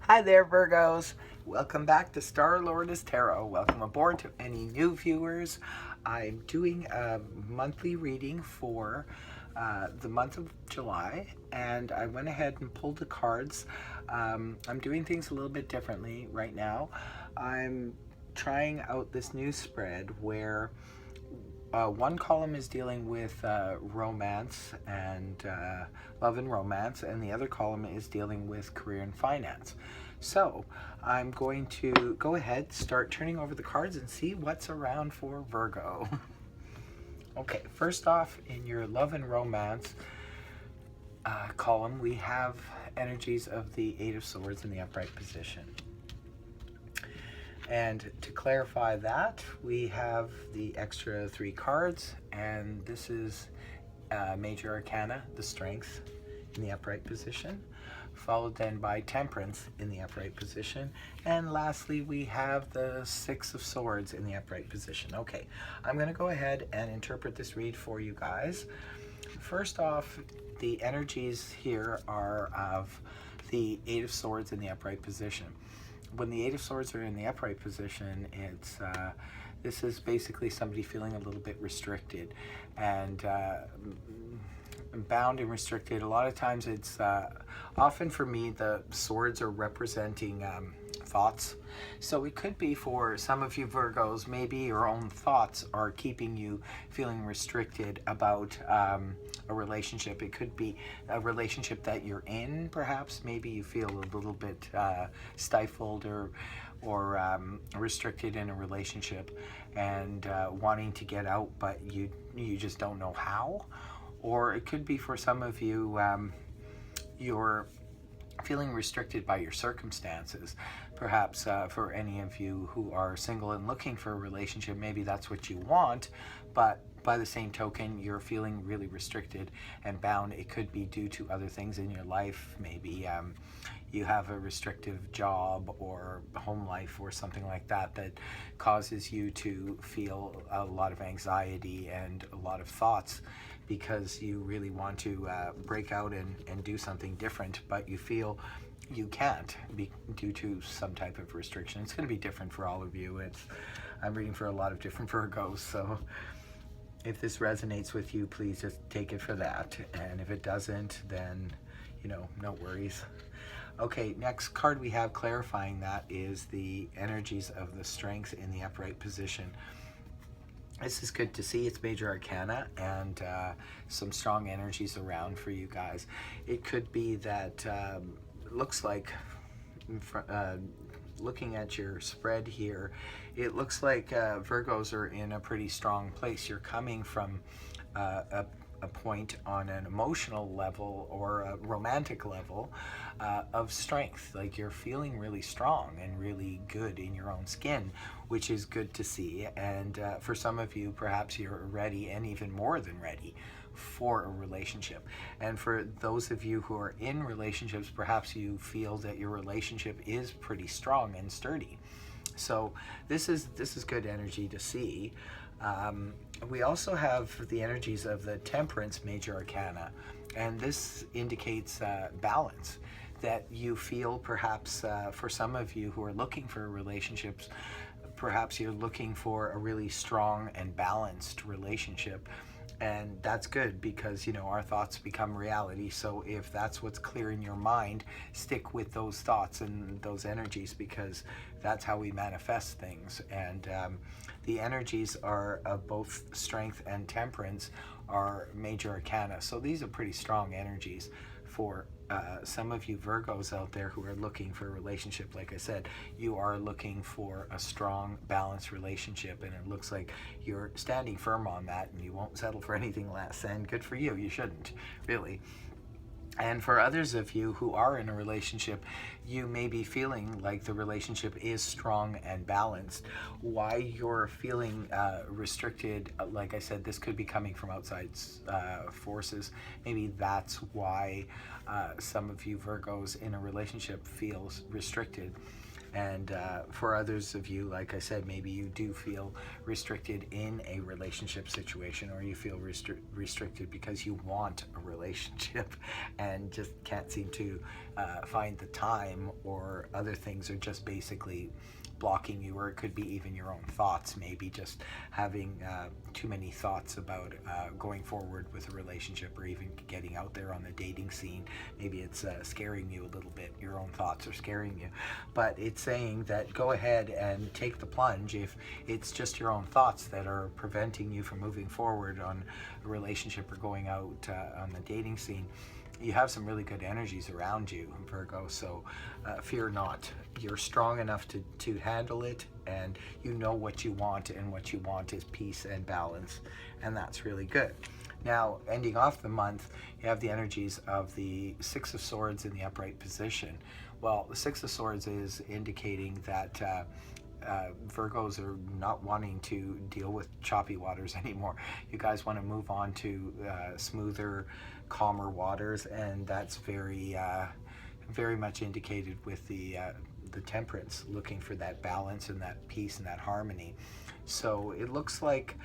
Hi there, Virgos. Welcome back to Star Lord's Tarot. Welcome aboard to any new viewers. I'm doing a monthly reading for the month of July, and I went ahead and pulled the cards. I'm doing things a little bit differently right now. I'm trying out this new spread where one column is dealing with romance and love and romance, and the other column is dealing with career and finance. So I'm going to go ahead, start turning over the cards and see what's around for Virgo. Okay, first off, in your love and romance column, we have energies of the Eight of Swords in the upright position. And to clarify that, we have the extra 3 cards, and this is Major Arcana, the Strength, in the upright position, followed then by Temperance in the upright position, and lastly we have the Six of Swords in the upright position. Okay, I'm going to go ahead and interpret this read for you guys. First off, the energies here are of the Eight of Swords in the upright position. When the Eight of Swords are in the upright position, it's this is basically somebody feeling a little bit restricted and bound and restricted. A lot of times it's often for me the swords are representing thoughts. So it could be for some of you Virgos, maybe your own thoughts are keeping you feeling restricted about a relationship. It could be a relationship that you're in, perhaps. Maybe you feel a little bit stifled or restricted in a relationship and wanting to get out, but you just don't know how. Or it could be for some of you, you're feeling restricted by your circumstances. Perhaps for any of you who are single and looking for a relationship, maybe that's what you want, but by the same token, you're feeling really restricted and bound. It could be due to other things in your life. Maybe you have a restrictive job or home life or something like that that causes you to feel a lot of anxiety and a lot of thoughts because you really want to break out and do something different, but you feel you can't due to some type of restriction. It's going to be different for all of you. I'm reading for a lot of different Virgos, so if this resonates with you, please just take it for that. And if it doesn't, then, no worries. Okay, next card we have clarifying that is the energies of the Strength in the upright position. This is good to see. It's Major Arcana and some strong energies around for you guys. It could be that looks like, looking at your spread here, it looks like Virgos are in a pretty strong place. You're coming from a point on an emotional level or a romantic level of strength. Like you're feeling really strong and really good in your own skin, which is good to see. And for some of you, perhaps you're ready and even more than ready for a relationship. And for those of you who are in relationships, perhaps you feel that your relationship is pretty strong and sturdy. So this is good energy to see. We also have the energies of the Temperance Major Arcana, and this indicates balance, that you feel perhaps for some of you who are looking for relationships, perhaps you're looking for a really strong and balanced relationship. And that's good because, our thoughts become reality. So if that's what's clear in your mind, stick with those thoughts and those energies because that's how we manifest things. And the energies are of both Strength and Temperance are Major Arcana. So these are pretty strong energies for some of you Virgos out there who are looking for a relationship. Like I said, you are looking for a strong, balanced relationship, and it looks like you're standing firm on that and you won't settle for anything less. And good for you. You shouldn't, really. And for others of you who are in a relationship, you may be feeling like the relationship is strong and balanced. Why you're feeling restricted, like I said, this could be coming from outside forces. Maybe that's why some of you Virgos in a relationship feels restricted. And for others of you, like I said, maybe you do feel restricted in a relationship situation, or you feel restricted because you want a relationship and just can't seem to find the time, or other things are just basically blocking you, or it could be even your own thoughts, maybe just having too many thoughts about going forward with a relationship, or even getting out there on the dating scene. Maybe it's scaring you a little bit, your own thoughts are scaring you. But it's saying that go ahead and take the plunge. If it's just your own thoughts that are preventing you from moving forward on a relationship or going out on the dating scene, you have some really good energies around you, Virgo, so fear not. You're strong enough to handle it, and you know what you want, and what you want is peace and balance, and that's really good. Now, ending off the month, you have the energies of the Six of Swords in the upright position. Well, the Six of Swords is indicating that Virgos are not wanting to deal with choppy waters anymore. You guys want to move on to smoother, calmer waters, and that's very much indicated with the Temperance, looking for that balance and that peace and that harmony. So it looks like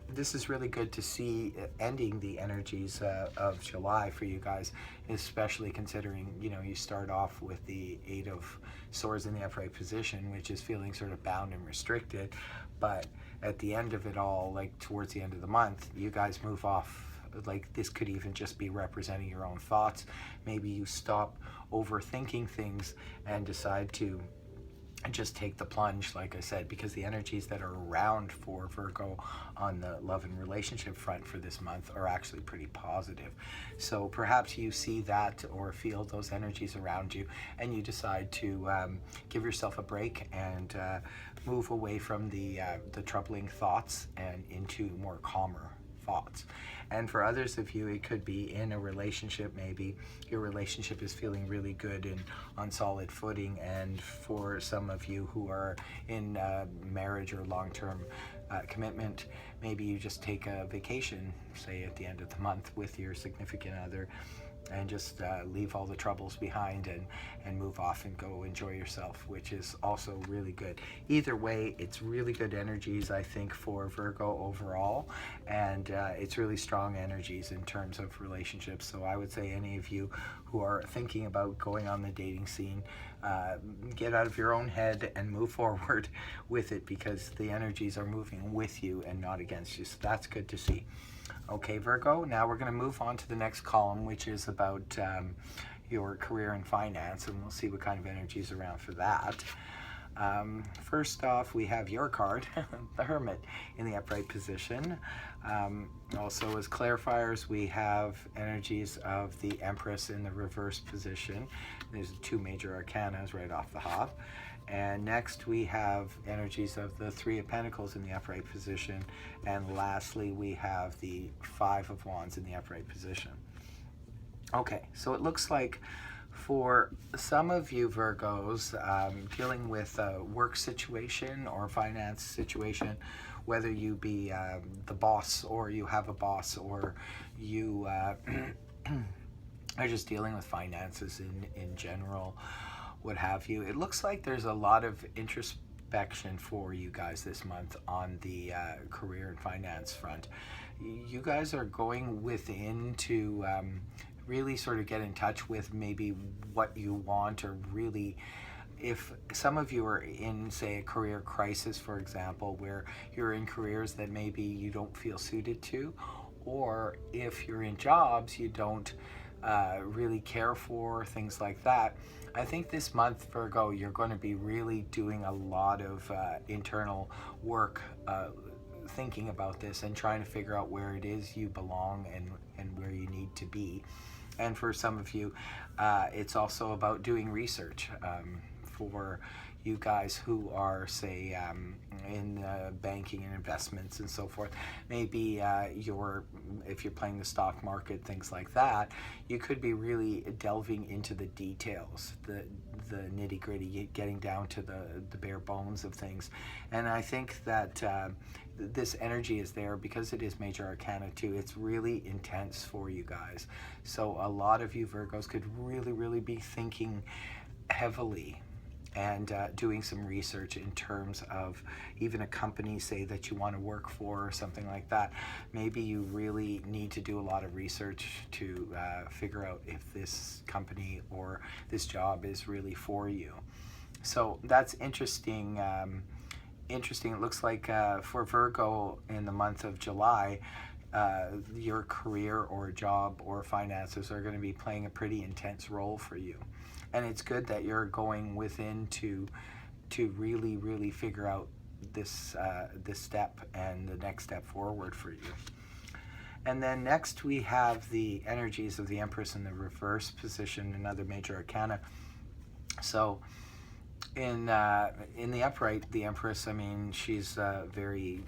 this is really good to see ending the energies of July for you guys, especially considering, you know, you start off with the Eight of Swords in the upright position, which is feeling sort of bound and restricted. But at the end of it all, like towards the end of the month, you guys move off. Like, this could even just be representing your own thoughts. Maybe you stop overthinking things and decide to just take the plunge, like I said, because the energies that are around for Virgo on the love and relationship front for this month are actually pretty positive. So perhaps you see that or feel those energies around you, and you decide to give yourself a break and move away from the troubling thoughts and into more calmer thoughts. And for others of you, it could be in a relationship. Maybe your relationship is feeling really good and on solid footing, and for some of you who are in marriage or long-term commitment, maybe you just take a vacation, say at the end of the month, with your significant other, and just leave all the troubles behind and move off and go enjoy yourself, which is also really good. Either way, it's really good energies, I think, for Virgo overall, and it's really strong energies in terms of relationships. So I would say any of you who are thinking about going on the dating scene, get out of your own head and move forward with it, because the energies are moving with you and not against you. So that's good to see. Okay, Virgo, now we're going to move on to the next column, which is about your career and finance, and we'll see what kind of energy is around for that. First off, we have your card, the Hermit, in the upright position. Also, as clarifiers, we have energies of the Empress in the reverse position. There's two major arcanas right off the hop. And next we have energies of the Three of Pentacles in the upright position. And lastly, we have the Five of Wands in the upright position. Okay, so it looks like for some of you Virgos, dealing with a work situation or finance situation, whether you be the boss, or you have a boss, or you are just dealing with finances in general, what have you, it looks like there's a lot of introspection for you guys this month on the career and finance front. You guys are going within to really sort of get in touch with maybe what you want, or really, if some of you are in, say, a career crisis, for example, where you're in careers that maybe you don't feel suited to, or if you're in jobs you don't really care for, things like that. I think this month, Virgo, you're going to be really doing a lot of internal work, thinking about this and trying to figure out where it is you belong and where you need to be. And for some of you, it's also about doing research. For you guys who are, say, in banking and investments and so forth, maybe if you're playing the stock market, things like that, you could be really delving into the details, the nitty-gritty, getting down to the bare bones of things. And I think that this energy is there because it is major arcana too. It's really intense for you guys. So a lot of you Virgos could really be thinking heavily and doing some research in terms of even a company, say, that you want to work for or something like that. Maybe you really need to do a lot of research to figure out if this company or this job is really for you. So that's interesting. Interesting. It looks like for Virgo in the month of July, your career or job or finances are going to be playing a pretty intense role for you. And it's good that you're going within to really figure out this step and the next step forward for you. And then next we have the energies of the Empress in the reverse position, another major arcana. So in the upright, the Empress, I mean, she's very,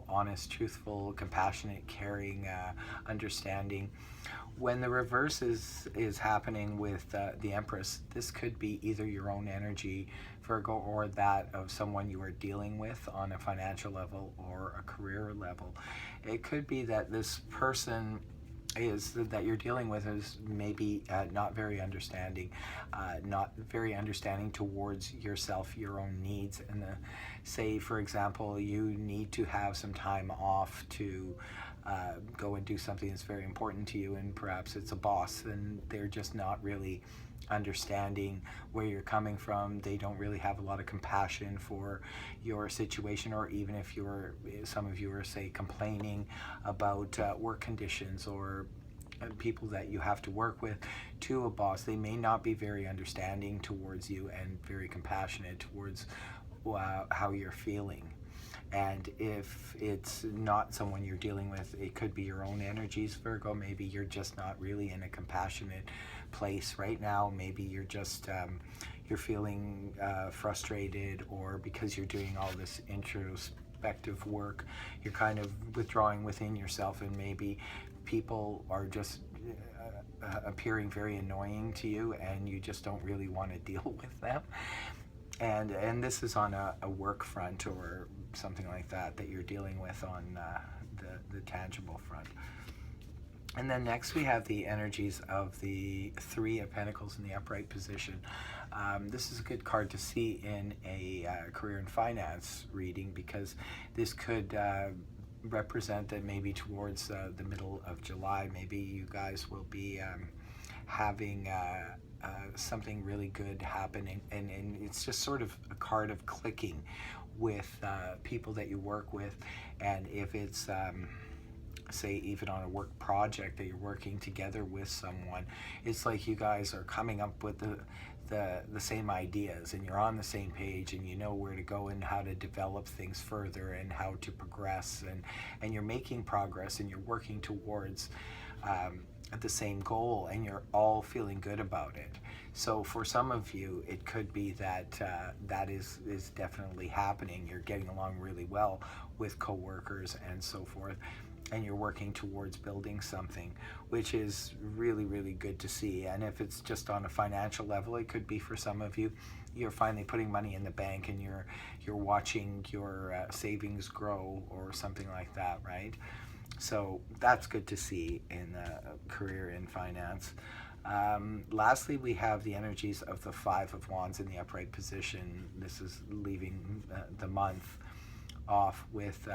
honest, truthful, compassionate, caring, understanding. When the reverse is happening with the Empress, this could be either your own energy, Virgo, or that of someone you are dealing with on a financial level or a career level. It could be that this person that you're dealing with is maybe not very understanding towards yourself, your own needs. And say, for example, you need to have some time off to go and do something that's very important to you, and perhaps it's a boss, and they're just not really understanding where you're coming from. They don't really have a lot of compassion for your situation, or even if some of you are, say, complaining about work conditions or people that you have to work with to a boss, they may not be very understanding towards you and very compassionate towards how you're feeling. And if it's not someone you're dealing with, it could be your own energies, Virgo. Maybe you're just not really in a compassionate place right now. Maybe you're just you're feeling frustrated, or because you're doing all this introspective work, you're kind of withdrawing within yourself, and maybe people are just appearing very annoying to you, and you just don't really want to deal with them. And this is on a work front or something like that you're dealing with on the tangible front. And then next we have the energies of the Three of Pentacles in the upright position. This is a good card to see in a career and finance reading, because this could represent that maybe towards the middle of July, maybe you guys will be having something really good happening, and it's just sort of a card of clicking with people that you work with. And if it's say even on a work project that you're working together with someone, it's like you guys are coming up with the same ideas, and you're on the same page, and you know where to go and how to develop things further and how to progress, and you're making progress, and you're working towards the same goal, and you're all feeling good about it. So for some of you, it could be that that is definitely happening. You're getting along really well with coworkers and so forth, and you're working towards building something, which is really, really good to see. And if it's just on a financial level, it could be for some of you, you're finally putting money in the bank, and you're watching your savings grow or something like that, right? So that's good to see in career and finance. Lastly, we have the energies of the Five of Wands in the upright position. This is leaving the month off with,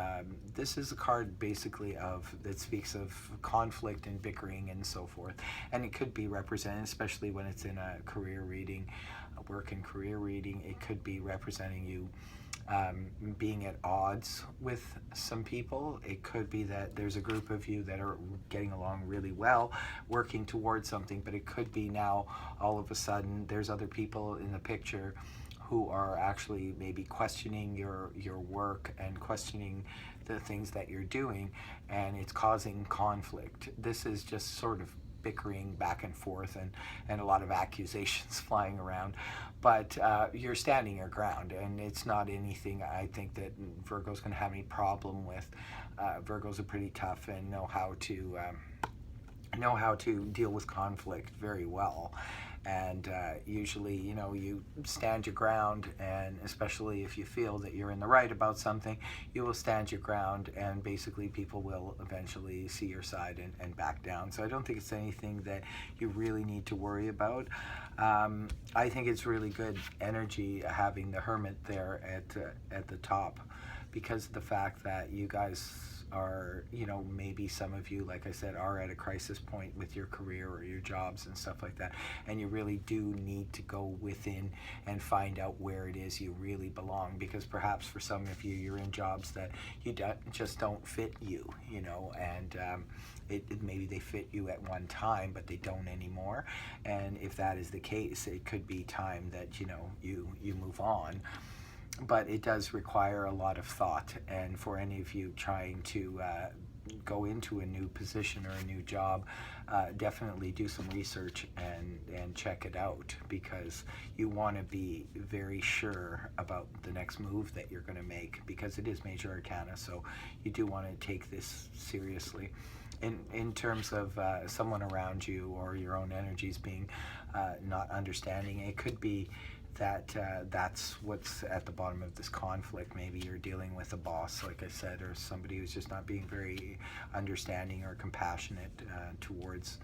this is a card basically that speaks of conflict and bickering and so forth. And it could be represented, especially when it's in a career reading, a work and career reading, it could be representing you being at odds with some people. It could be that there's a group of you that are getting along really well, working towards something, but it could be now all of a sudden there's other people in the picture who are actually maybe questioning your work and questioning the things that you're doing, and it's causing conflict. This is just sort of bickering back and forth, and a lot of accusations flying around, but you're standing your ground, and it's not anything I think that Virgo's going to have any problem with. Virgos are pretty tough and know how to deal with conflict very well. And usually, you know, you stand your ground, and especially if you feel that you're in the right about something, you will stand your ground, and basically people will eventually see your side and back down. So I don't think it's anything that you really need to worry about. I think it's really good energy having the Hermit there at the top, because of the fact that you guys are, you know, maybe some of you, like I said, are at a crisis point with your career or your jobs and stuff like that, and you really do need to go within and find out where it is you really belong, because perhaps for some of you, you're in jobs that just don't fit you, you know, and maybe they fit you at one time, but they don't anymore. And if that is the case, it could be time that, you know, you move on. But it does require a lot of thought, and for any of you trying to go into a new position or a new job, definitely do some research and check it out, because you want to be very sure about the next move that you're going to make, because it is major arcana, so you do want to take this seriously. In terms of someone around you or your own energies being not understanding, it could be that that's what's at the bottom of this conflict. Maybe you're dealing with a boss, like I said, or somebody who's just not being very understanding or compassionate towards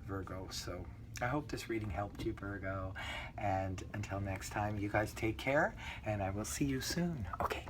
Virgo. So I hope this reading helped you, Virgo. And until next time, you guys take care, and I will see you soon. Okay.